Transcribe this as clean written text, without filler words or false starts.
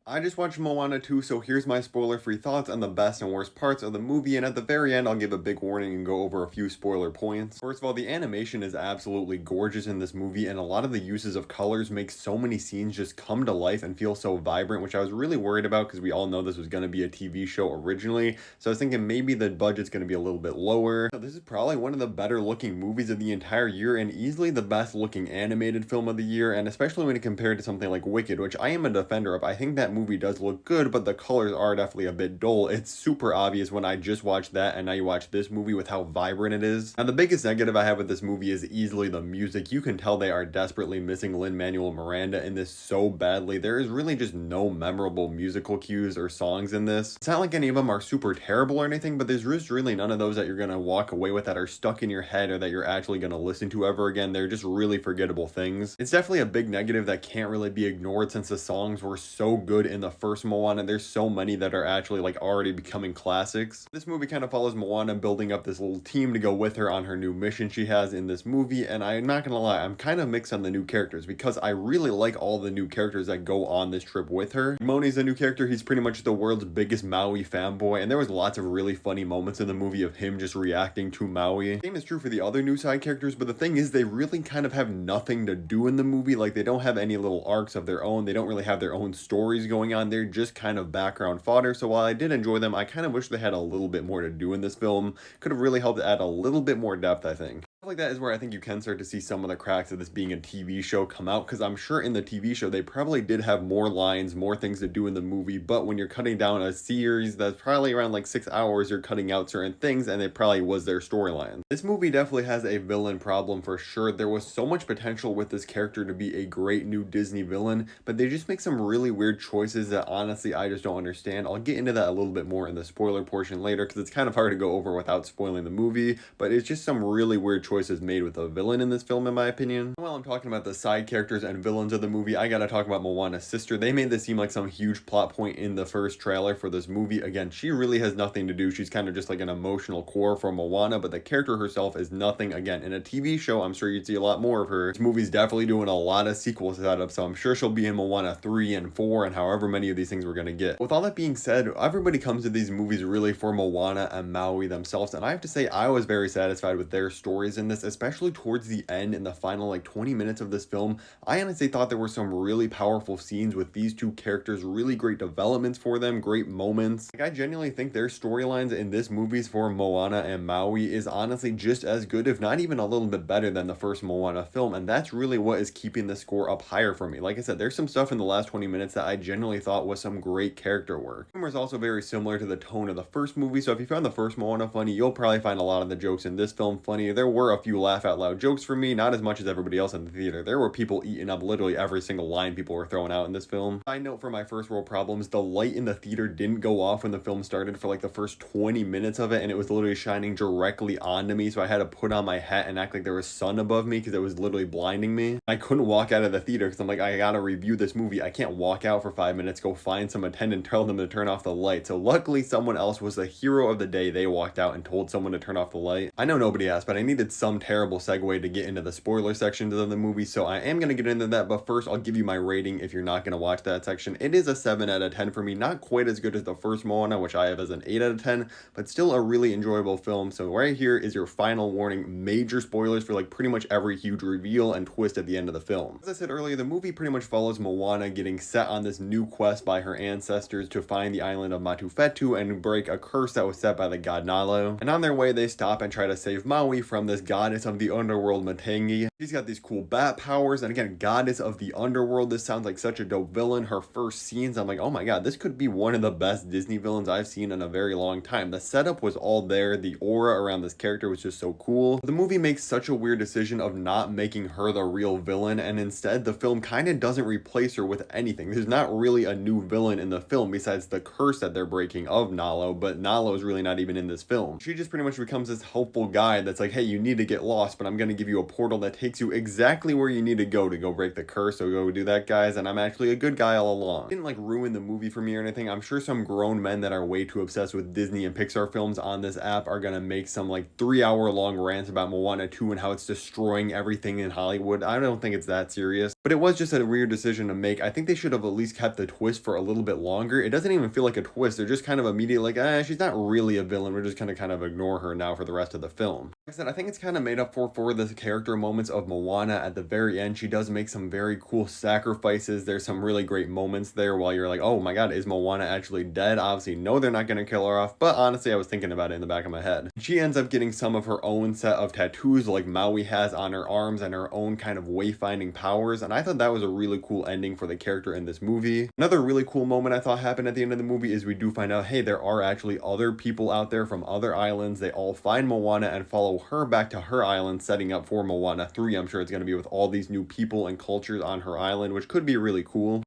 I just watched Moana 2, so here's my spoiler-free thoughts on the best and worst parts of the movie, and at the very end, I'll give a big warning and go over a few spoiler points. First of all, the animation is absolutely gorgeous in this movie, and a lot of the uses of colors make so many scenes just come to life and feel so vibrant, which I was really worried about because we all know this was going to be a TV show originally, so I was thinking maybe the budget's going to be a little bit lower. So this is probably one of the better-looking movies of the entire year, and easily the best-looking animated film of the year, and especially when compared to something like Wicked, which I am a defender of. I think that movie does look good, but the colors are definitely a bit dull. It's super obvious when I just watched that and now you watch this movie with how vibrant it is. Now the biggest negative I have with this movie is easily the music. You can tell they are desperately missing Lin-Manuel Miranda in this so badly. There is really just no memorable musical cues or songs in this. It's not like any of them are super terrible or anything, but there's just really none of those that you're gonna walk away with that are stuck in your head or that you're actually gonna listen to ever again. They're just really forgettable things. It's definitely a big negative that can't really be ignored since the songs were so good in the first Moana. There's so many that are actually like already becoming classics. This movie kind of follows Moana building up this little team to go with her on her new mission she has in this movie, and I'm not gonna lie, I'm kind of mixed on the new characters because I really like all the new characters that go on this trip with her. Moni's a new character. He's pretty much the world's biggest Maui fanboy, and there was lots of really funny moments in the movie of him just reacting to Maui. Same is true for the other new side characters, but the thing is they really kind of have nothing to do in the movie. Like they don't have any little arcs of their own. They don't really have their own stories going on. They're just kind of background fodder. So while I did enjoy them, I kind of wish they had a little bit more to do in this film. Could have really helped add a little bit more depth, I think. Like that is where I think you can start to see some of the cracks of this being a TV show come out, because I'm sure in the TV show they probably did have more lines, more things to do in the movie, but when you're cutting down a series that's probably around like 6 hours, you're cutting out certain things and it probably was their storyline. This movie definitely has a villain problem for sure. There was so much potential with this character to be a great new Disney villain, but they just make some really weird choices that honestly I just don't understand. I'll get into that a little bit more in the spoiler portion later because it's kind of hard to go over without spoiling the movie, but it's just some really weird choices made with a villain in this film, in my opinion. While I'm talking about the side characters and villains of the movie, I gotta talk about Moana's sister. They made this seem like some huge plot point in the first trailer for this movie. Again, she really has nothing to do. She's kind of just like an emotional core for Moana, but the character herself is nothing. Again, in a TV show, I'm sure you'd see a lot more of her. This movie's definitely doing a lot of sequel setup, so I'm sure she'll be in Moana 3 and 4 and however many of these things we're gonna get. With all that being said, everybody comes to these movies really for Moana and Maui themselves, and I have to say I was very satisfied with their stories in this, especially towards the end in the final like 20 minutes of this film. I honestly thought there were some really powerful scenes with these two characters, really great developments for them, great moments. Like I genuinely think their storylines in this movies for Moana and Maui is honestly just as good, if not even a little bit better than the first Moana film, and that's really what is keeping the score up higher for me. Like I said, there's some stuff in the last 20 minutes that I genuinely thought was some great character work. The humor is also very similar to the tone of the first movie, so if you found the first Moana funny, you'll probably find a lot of the jokes in this film funny. There were a few laugh out loud jokes for me, not as much as everybody else in the theater. There were people eating up literally every single line people were throwing out in this film. Side note for my first world problems, the light in the theater didn't go off when the film started for like the first 20 minutes of it, and it was literally shining directly onto me, so I had to put on my hat and act like there was sun above me because it was literally blinding me. I couldn't walk out of the theater because I'm like, I gotta review this movie. I can't walk out for 5 minutes, go find some attendant, tell them to turn off the light. So luckily someone else was the hero of the day. They walked out and told someone to turn off the light. I know nobody asked, but I needed some terrible segue to get into the spoiler sections of the movie, so I am going to get into that, but first I'll give you my rating if you're not going to watch that section. It is a 7 out of 10 for me, not quite as good as the first Moana, which I have as an 8 out of 10, but still a really enjoyable film. So right here is your final warning, major spoilers for like pretty much every huge reveal and twist at the end of the film. As I said earlier, the movie pretty much follows Moana getting set on this new quest by her ancestors to find the island of Matufetu and break a curse that was set by the god Nalo, and on their way they stop and try to save Maui from this goddess of the underworld, Matangi. She's got these cool bat powers, and again, goddess of the underworld. This sounds like such a dope villain. Her first scenes, I'm like, oh my god, this could be one of the best Disney villains I've seen in a very long time. The setup was all there. The aura around this character was just so cool. The movie makes such a weird decision of not making her the real villain, and instead the film kind of doesn't replace her with anything. There's not really a new villain in the film besides the curse that they're breaking of Nalo, but Nalo is really not even in this film. She just pretty much becomes this helpful guide that's like, hey, you need to get lost, but I'm going to give you a portal that takes you exactly where you need to go break the curse. So go do that, guys, and I'm actually a good guy all along. It didn't like ruin the movie for me or anything. I'm sure some grown men that are way too obsessed with Disney and Pixar films on this app are gonna make some like 3 hour long rants about Moana 2 and how it's destroying everything in Hollywood. I don't think it's that serious, but it was just a weird decision to make. I think they should have at least kept the twist for a little bit longer. It doesn't even feel like a twist. They're just kind of immediately like, she's not really a villain. We're just gonna kind of ignore her now for the rest of the film. Like I said, I think it's kind of made up for the character moments of Moana at the very end. She does make some very cool sacrifices. There's some really great moments there while you're like, oh my god, is Moana actually dead? Obviously, no, they're not gonna kill her off, but honestly, I was thinking about it in the back of my head. She ends up getting some of her own set of tattoos like Maui has on her arms and her own kind of wayfinding powers, and I thought that was a really cool ending for the character in this movie. Another really cool moment I thought happened at the end of the movie is we do find out, hey, there are actually other people out there from other islands. They all find Moana and follow her back to her island, setting up for Moana 3. I'm sure it's going to be with all these new people and cultures on her island, which could be really cool.